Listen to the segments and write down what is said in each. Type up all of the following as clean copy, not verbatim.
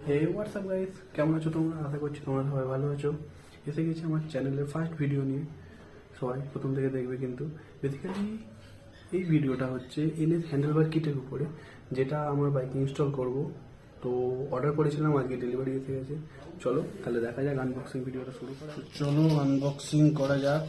হে WhatsApp guys, কেমন আছো তোমরা? আশা করছি তোমরা সবাই ভালো আছো। এসে গেছি আমার চ্যানেলের ফার্স্ট ভিডিও নিয়ে। সবাই প্রথম থেকে দেখবে, কিন্তু বেসিক্যালি এই ভিডিওটা হচ্ছে এনএস হ্যান্ডেলবার কিটের উপরে, যেটা আমার বাইকে ইনস্টল করব। তো অর্ডার করেছিলাম, আজকে ডেলিভারি এসে গেছে। চলো তাহলে দেখা যাক, আনবক্সিং ভিডিওটা শুরু করা। চলো আনবক্সিং করা যাক।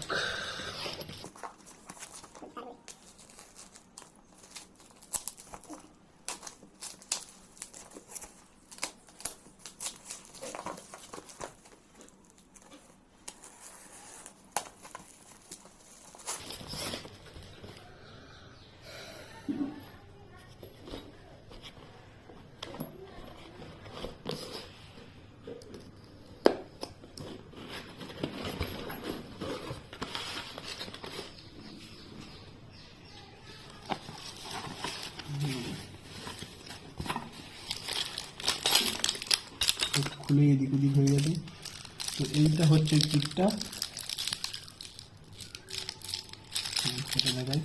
খুলে এদিক ওদিক হয়ে গেছে। তো এইটা হচ্ছে কিটটা, সেটা দেখাই।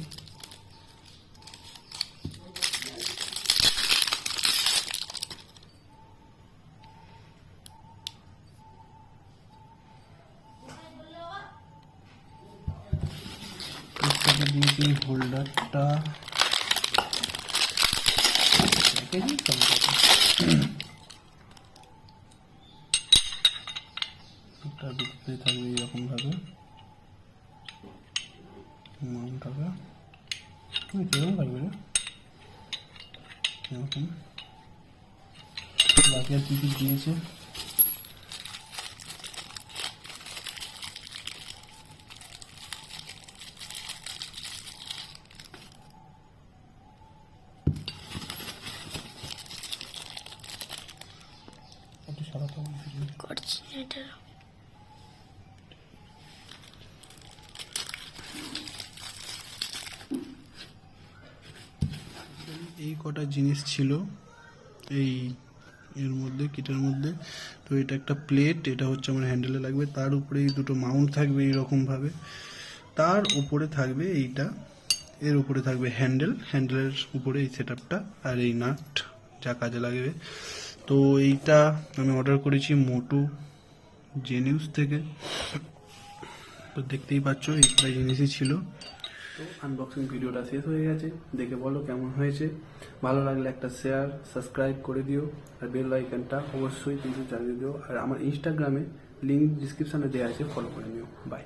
দিয়েছি হোল্ডারটা, ঢুকতে থাকবে এরকম ভাবে, মাউন্টটা কিরকম থাকবে এরকম। বাকি আর কি কি দিয়েছে, করছি এটা। এই কটা জিনিস ছিল এই এর মধ্যে, কিটের মধ্যে। তো এটা একটা প্লেট, এটা হচ্ছে আমার হ্যান্ডেলে লাগবে। তার উপরে এই দুটো মাউন্ট থাকবে এইরকম ভাবে। তার উপরে থাকবে এইটা, এর উপরে থাকবে হ্যান্ডেলের উপরে এই সেট আপটা, আর এই নাট যা কাজে লাগবে। তো এইটা আমি অর্ডার করেছি মোটু জেনিউস থেকে। তো দেখতেই পাচ্ছ এই কটা জিনিসই ছিল। তো আনবক্সিং ভিডিওটা শেষ হয়ে গেছে, দেখে বলো কেমন হয়েছে। ভালো লাগলে একটা শেয়ার, সাবস্ক্রাইব করে দিও, আর বেল আইকনটা অবশ্যই কিন্তু চালিয়ে দিও। আর আমার ইনস্টাগ্রামে লিঙ্ক ডিসক্রিপশানে দেওয়া আছে, ফলো করে নিও। বাই।